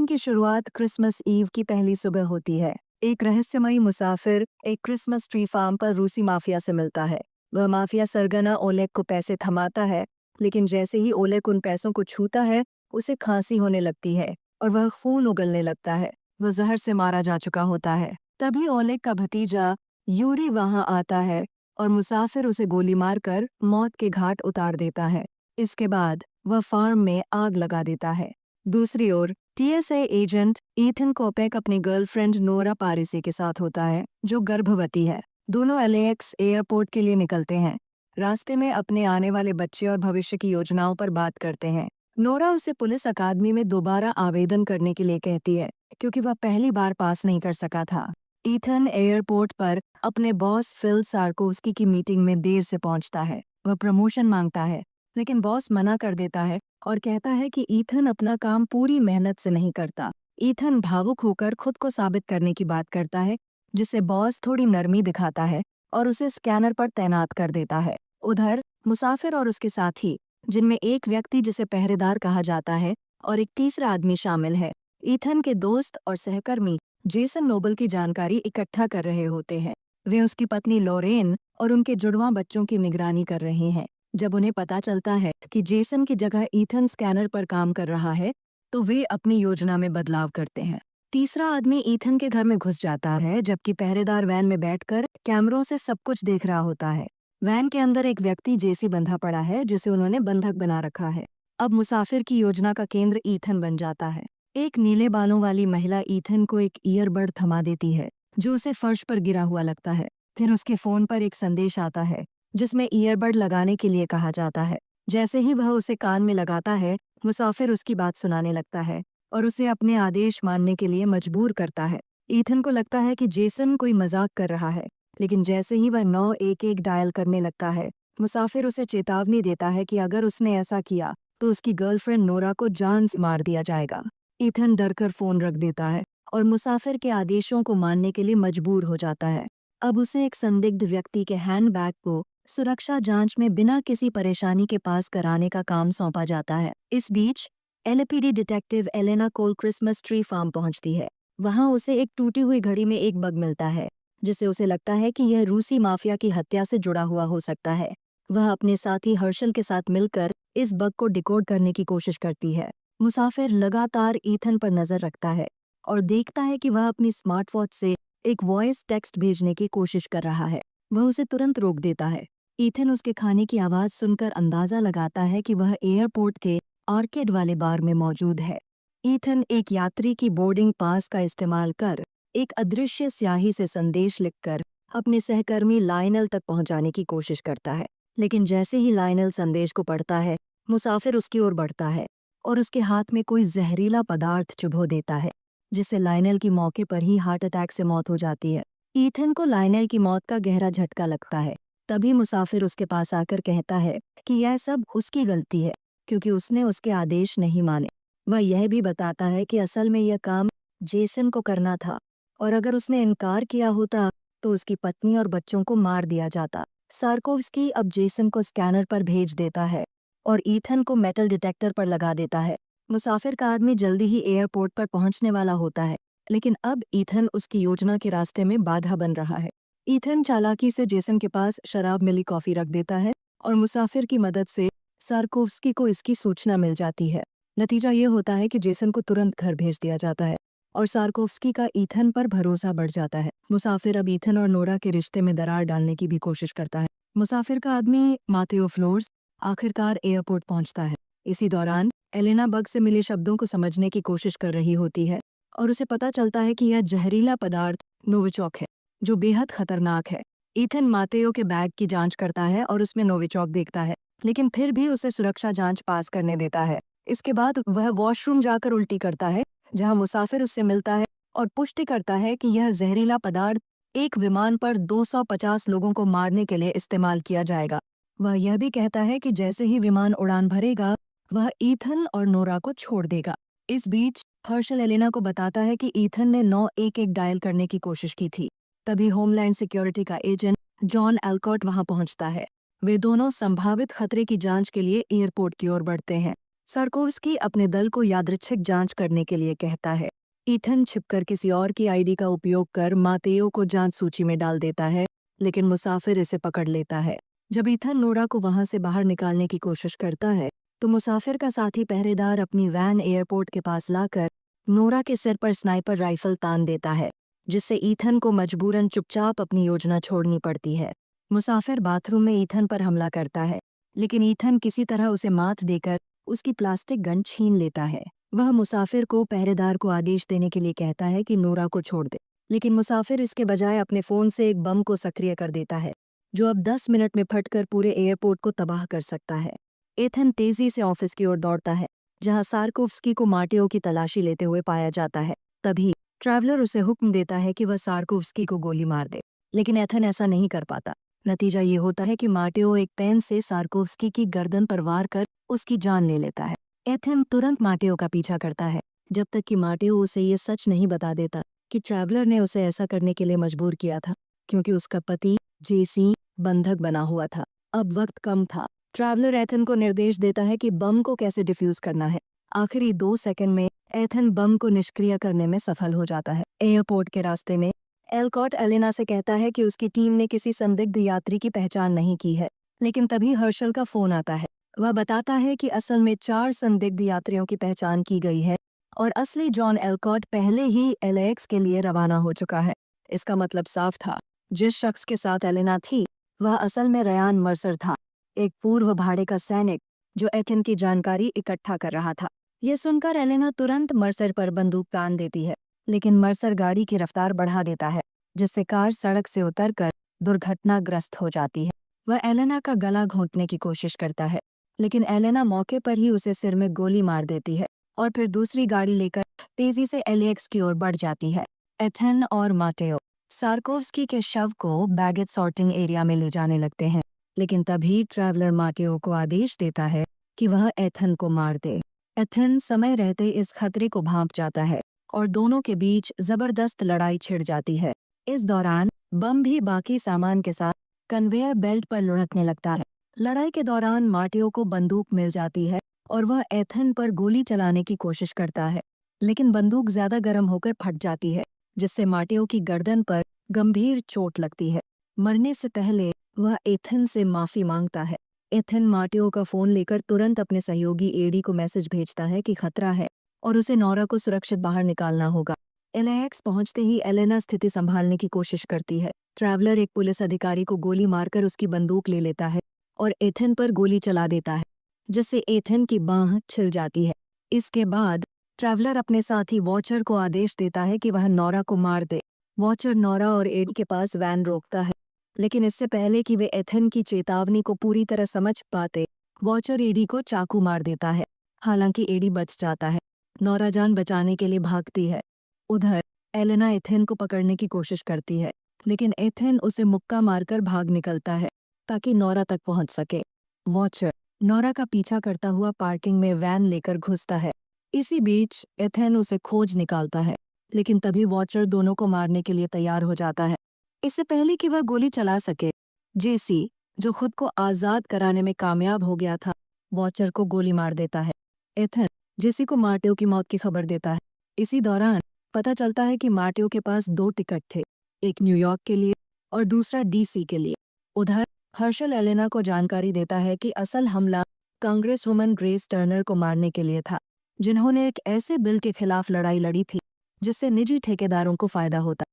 Film की शुरुआत Christmas ewe की पहली सुबह होती है। एक रहस्यमयी मुसाफिर एक क्रिसमस ट्री फार्म पर रूसी माफिया से मिलता है। वह माफिया सरगना ओलेग को पैसे थमाता है, लेकिन जैसे ही ओलेग उन पैसों को छूता है, उसे खांसी होने लगती है और वह खून उगलने लगता है। वह जहर से मारा जा चुका होता है। तभी ओलेग का भतीजा यूरी वहां आता है और मुसाफिर उसे गोली मारकर मौत के घाट उतार देता है। इसके बाद वह फार्म में आग लगा देता है। दूसरी ओर टीएसए एजेंट ईथन कोपेक अपनी गर्लफ्रेंड नोरा पारिसी के साथ होता है, जो गर्भवती है। दोनों एलएक्स एयरपोर्ट के लिए निकलते हैं। रास्ते में अपने आने वाले बच्चे और भविष्य की योजनाओं पर बात करते हैं। नोरा उसे पुलिस अकादमी में दोबारा आवेदन करने के लिए कहती है, क्योंकि वह पहली बार पास नहीं कर सका था। ईथन एयरपोर्ट पर अपने बॉस फिल सार्कोव्स्की की मीटिंग में देर से पहुंचता है। वह प्रमोशन मांगता है, लेकिन बॉस मना कर देता है और कहता है कि ईथन अपना काम पूरी मेहनत से नहीं करता। ईथन भावुक होकर खुद को साबित करने की बात करता है, जिससे बॉस थोड़ी नरमी दिखाता है और उसे स्कैनर पर तैनात कर देता है। उधर मुसाफिर और उसके साथी, जिनमें एक व्यक्ति जिसे पहरेदार कहा जाता है और एक तीसरा आदमी शामिल है, ईथन के दोस्त और सहकर्मी जेसन नोबल की जानकारी इकट्ठा कर रहे होते हैं। वे उसकी पत्नी लॉरेन और उनके जुड़वां बच्चों की निगरानी कर रहे हैं। जब उन्हें पता चलता है कि जेसन की जगह ईथन स्कैनर पर काम कर रहा है, तो वे अपनी योजना में बदलाव करते हैं। तीसरा आदमी ईथन के घर में घुस जाता है, जबकि पहरेदार वैन में बैठकर कैमरों से सब कुछ देख रहा होता है। वैन के अंदर एक व्यक्ति जेसी बंधा पड़ा है, जिसे उन्होंने बंधक बना रखा है। अब मुसाफिर की योजना का केंद्र ईथन बन जाता है। एक नीले बालों वाली महिला ईथन को एक ईयरबड थमा देती है, जो उसे फर्श पर गिरा हुआ लगता है। फिर उसके फोन पर एक संदेश आता है, जिसमें ईयरबड लगाने के लिए कहा जाता है। जैसे ही वह उसे कान में लगाता है, मुसाफिर उसकी बात सुनाने लगता है और उसे अपने आदेश मानने के लिए मजबूर करता है। ईथन को लगता है कि जेसन कोई मजाक कर रहा है, लेकिन जैसे ही वह 911 डायल करने लगता है, मुसाफिर उसे चेतावनी देता है कि अगर उसने ऐसा किया तो उसकी गर्लफ्रेंड नोरा को जान से मार दिया जाएगा। ईथन डरकर फोन रख देता है और मुसाफिर के आदेशों को मानने के लिए मजबूर हो जाता है। अब उसे एक संदिग्ध व्यक्ति के हैंडबैग को सुरक्षा जांच में बिना किसी परेशानी के पास कराने का काम सौंपा जाता है। इस बीच एलएपीडी डिटेक्टिव एलेना कोल क्रिसमस ट्री फार्म पहुंचती है। वहां उसे एक टूटी हुई घड़ी में एक बग मिलता है, जिससे उसे लगता है कि यह रूसी माफिया की हत्या से जुड़ा हुआ हो सकता है। वह अपने साथी हर्षल के साथ मिलकर इस बग को डिकोड करने की कोशिश करती है। मुसाफिर लगातार ईथन पर नजर रखता है और देखता है कि वह अपनी स्मार्टवॉच से एक वॉइस टेक्स्ट भेजने की कोशिश कर रहा है। वह उसे तुरंत रोक देता है। ईथन उसके खाने की आवाज सुनकर अंदाजा लगाता है कि वह एयरपोर्ट के आर्केड वाले बार में मौजूद है। ईथन एक यात्री की बोर्डिंग पास का इस्तेमाल कर एक अदृश्य स्याही से संदेश लिखकर अपने सहकर्मी लायनल तक पहुंचाने की कोशिश करता है। लेकिन जैसे ही लायनल संदेश को पढ़ता है, मुसाफिर उसकी ओर बढ़ता है और उसके हाथ में कोई जहरीला पदार्थ चुभो देता है, जिससे लायनल की मौके पर ही हार्ट अटैक से मौत हो जाती है। ईथन को लायनल की मौत का गहरा झटका लगता है। तभी मुसाफिर उसके पास आकर कहता है कि यह सब उसकी गलती है, क्योंकि उसने उसके आदेश नहीं माने। वह यह भी बताता है कि असल में यह काम जेसन को करना था और अगर उसने इनकार किया होता तो उसकी पत्नी और बच्चों को मार दिया जाता। सार्कोव्स्की अब जेसन को स्कैनर पर भेज देता है और ईथन को मेटल डिटेक्टर पर लगा देता है। मुसाफिर का आदमी जल्दी ही एयरपोर्ट पर पहुंचने वाला होता है, लेकिन अब ईथन उसकी योजना के रास्ते में बाधा बन रहा है। ईथन चालाकी से जेसन के पास शराब मिली कॉफी रख देता है और मुसाफिर की मदद से सार्कोव्स्की को इसकी सूचना मिल जाती है। नतीजा ये होता है कि जेसन को तुरंत घर भेज दिया जाता है और सार्कोव्स्की का ईथन पर भरोसा बढ़ जाता है। मुसाफिर अब ईथन और नोरा के रिश्ते में दरार डालने की भी कोशिश करता है। मुसाफिर का आदमी मातेओ फ्लोर्स आखिरकार एयरपोर्ट पहुंचता है। इसी दौरान एलेना बग से मिले शब्दों को समझने की कोशिश कर रही होती है और उसे पता चलता है कि यह जहरीला पदार्थ नोविचॉक है, जो बेहद खतरनाक है। ईथन मातेओ के बैग की जांच करता है और उसमें नोविचॉक देखता है, लेकिन फिर भी उसे सुरक्षा जांच पास करने देता है। इसके बाद वह वॉशरूम जाकर उल्टी करता है, जहां मुसाफिर उससे मिलता है और पुष्टि करता है कि यह जहरीला पदार्थ एक विमान पर 250 लोगों को मारने के लिए इस्तेमाल किया जाएगा। वह यह भी कहता है कि जैसे ही विमान उड़ान भरेगा, वह ईथन और नोरा को छोड़ देगा। इस बीच हर्षल एलेना को बताता है कि ईथन ने 911 डायल करने की कोशिश की थी। तभी होमलैंड सिक्योरिटी का एजेंट जॉन एल्कॉट वहां पहुंचता है। वे दोनों संभावित खतरे की जांच के लिए एयरपोर्ट की ओर बढ़ते हैं। सार्कोव्स्की अपने दल को यादृच्छिक जांच करने के लिए कहता है। ईथन छिपकर किसी और की आईडी का उपयोग कर मातेयो को जांच सूची में डाल देता है, लेकिन मुसाफिर इसे पकड़ लेता है। जब ईथन नोरा को वहां से बाहर निकालने की कोशिश करता है तो मुसाफिर का साथी पहरेदार अपनी वैन एयरपोर्ट के पास लाकर नोरा के सिर पर स्नाइपर राइफल तान देता है, जिससे ईथन को मजबूरन चुपचाप अपनी योजना छोड़नी पड़ती है। मुसाफिर बाथरूम में ईथन पर हमला करता है, लेकिन ईथन किसी तरह उसे मात देकर उसकी प्लास्टिक गन छीन लेता है। वह मुसाफिर को पहरेदार को आदेश देने के लिए कहता है कि नोरा को छोड़ दे, लेकिन मुसाफिर इसके बजाय अपने फोन से एक बम को सक्रिय कर देता है, जो अब 10 मिनट में फटकर पूरे एयरपोर्ट को तबाह कर सकता है। एथन तेजी से ऑफिस की ओर दौड़ता है, जहां सार्कोव्स्की को माटेओ की तलाशी लेते हुए पाया जाता है। तभी ट्रैवलर उसे हुक्म देता है कि वह सार्कोव्स्की को गोली मार दे, लेकिन एथन ऐसा नहीं कर पाता। नतीजा ये होता है कि माटेओ एक पेन से सार्कोव्स्की की गर्दन पर वार कर उसकी जान ले लेता है। एथन तुरंत माटेओ का पीछा करता है, जब तक कि माटेओ उसे ये सच नहीं बता देता कि ट्रैवलर ने उसे ऐसा करने के लिए मजबूर किया था, क्योंकि उसका पति जेसी बंधक बना हुआ था। अब वक्त कम था। ट्रैवलर एथन को निर्देश देता है कि बम को कैसे डिफ्यूज करना है। आखिरी 2 सेकंड में एथन बम को निष्क्रिय करने में सफल हो जाता है। एयरपोर्ट के रास्ते में एलकॉट एलेना से कहता है कि उसकी टीम ने किसी संदिग्ध यात्री की पहचान नहीं की है, लेकिन तभी हर्शल का फोन आता है। वह बताता है कि असल में 4 संदिग्ध यात्रियों की पहचान की गई है और असली जॉन एलकॉट पहले ही एलएक्स के लिए रवाना हो चुका है। इसका मतलब साफ था, जिस शख्स के साथ एलेना थी वह असल में रयान मर्सर था, एक पूर्व भाड़े का सैनिक जो एथन की जानकारी इकट्ठा कर रहा था। ये सुनकर एलेना तुरंत मर्सर पर बंदूक तान देती है, लेकिन मर्सर गाड़ी की रफ्तार बढ़ा देता है, जिससे कार सड़क से उतरकर दुर्घटनाग्रस्त हो जाती है। वह एलेना का गला घोंटने की कोशिश करता है, लेकिन एलेना मौके पर ही उसे सिर में गोली मार देती है और फिर दूसरी गाड़ी लेकर तेजी से एलेक्स की ओर बढ़ जाती है। एथन और माटेओ सार्कोव्स्की के शव को बैगेज सॉर्टिंग एरिया में ले जाने लगते हैं, लेकिन तभी ट्रैवलर माटेओ को आदेश देता है कि वह एथन को मार दे। एथन समय रहते इस खतरे को भांप जाता है और दोनों के बीच जबरदस्त लड़ाई छिड़ जाती है। इस दौरान बम भी बाकी सामान के साथ कन्वेयर बेल्ट पर लुढ़कने लगता है। लड़ाई के दौरान माटेओ को बंदूक मिल जाती है और वह एथन पर गोली चलाने की कोशिश करता है, लेकिन बंदूक ज्यादा गर्म होकर फट जाती है, जिससे माटेओ की गर्दन पर गंभीर चोट लगती है। मरने से पहले वह एथन से माफी मांगता है। एथन माटेओ का फोन लेकर तुरंत अपने सहयोगी एडी को मैसेज भेजता है कि खतरा है और उसे नोरा को सुरक्षित बाहर निकालना होगा। एलएक्स पहुंचते ही एलेना स्थिति संभालने की कोशिश करती है। ट्रैवलर एक पुलिस अधिकारी को गोली मारकर उसकी बंदूक ले लेता है और एथन पर गोली चला देता है, जिससे एथन की बांह छिल जाती है। इसके बाद ट्रैवलर अपने साथी वॉचर को आदेश देता है कि वह नोरा को मार दे। वॉचर नोरा और एडी के पास वैन रोकता है, लेकिन इससे पहले कि वे एथन की चेतावनी को पूरी तरह समझ पाते, वॉचर एडी को चाकू मार देता है। हालांकि एडी बच जाता है। नोरा जान बचाने के लिए भागती है। उधर एलेना एथन को पकड़ने की कोशिश करती है, लेकिन एथन उसे मुक्का मारकर भाग निकलता है ताकि नोरा तक पहुंच सके। वॉचर नोरा का पीछा करता हुआ पार्किंग में वैन लेकर घुसता है। इसी बीच एथन उसे खोज निकालता है, लेकिन तभी वॉचर दोनों को मारने के लिए तैयार हो जाता है। इससे पहले कि वह गोली चला सके, जेसी, जो खुद को आजाद कराने में कामयाब हो गया था, वॉचर को गोली मार देता है। एथन जेसी को माटेओ की मौत की खबर देता है। इसी दौरान पता चलता है कि माटेओ के पास 2 टिकट थे, एक न्यूयॉर्क के लिए और दूसरा डीसी के लिए। उधर हर्शल एलेना को जानकारी देता है कि असल हमला कांग्रेसवुमन ग्रेस टर्नर को मारने के लिए था, जिन्होंने एक ऐसे बिल के खिलाफ लड़ाई लड़ी थी जिससे निजी ठेकेदारों को फायदा होता।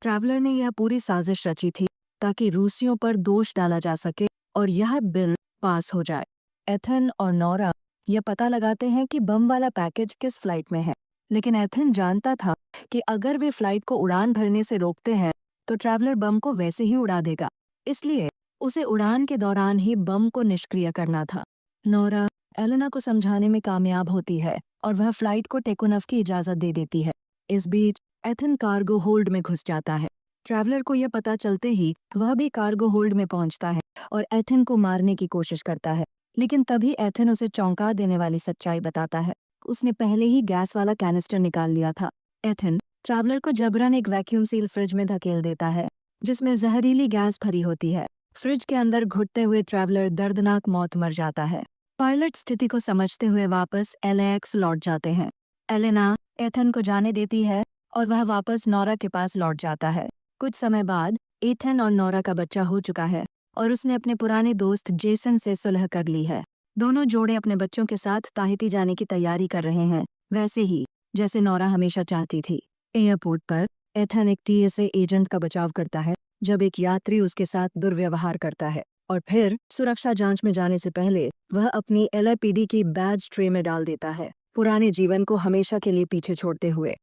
ट्रैवलर ने यह पूरी साजिश रची थी ताकि रूसियों पर दोष डाला जा सके और यह बिल पास हो जाए। एथन और नोरा यह पता लगाते हैं कि बम वाला पैकेज किस फ्लाइट में है, लेकिन एथन जानता था कि अगर वे फ्लाइट को उड़ान भरने से रोकते हैं तो ट्रैवलर बम को वैसे ही उड़ा देगा, इसलिए उसे उड़ान के दौरान ही बम को निष्क्रिय करना था। नोरा एलेना को समझाने में कामयाब होती है और वह फ्लाइट को टेक ऑफ की इजाजत दे देती है। इस बीच एथन कार्गो होल्ड में घुस जाता है। ट्रैवलर को यह पता चलते ही वह भी कार्गो होल्ड में पहुंचता है और एथन को मारने की कोशिश करता है, लेकिन तभी एथन उसे चौंका देने वाली सच्चाई बताता है। उसने पहले ही गैस वाला कैनिस्टर निकाल लिया था। एथन ट्रैवलर को जबरन एक वैक्यूम सील फ्रिज में धकेल देता है, जिसमें जहरीली गैस भरी होती है। फ्रिज के अंदर घुटते हुए ट्रैवलर दर्दनाक मौत मर जाता है। पायलट स्थिति को समझते हुए वापस LAX लौट जाते हैं। एलेना एथन को जाने देती है और वह वापस नोरा के पास लौट जाता है। कुछ समय बाद एथन और नोरा का बच्चा हो चुका है और उसने अपने पुराने दोस्त जेसन से सुलह कर ली है। दोनों जोड़े अपने बच्चों के साथ ताहिती जाने की तैयारी कर रहे हैं, वैसे ही जैसे नोरा हमेशा चाहती थी। एयरपोर्ट पर एथन एक TSA एजेंट का बचाव करता है जब एक यात्री उसके साथ दुर्व्यवहार करता है, और फिर सुरक्षा जांच में जाने से पहले वह अपनी LAPD की बैज ट्रे में डाल देता है, पुराने जीवन को हमेशा के लिए पीछे छोड़ते हुए।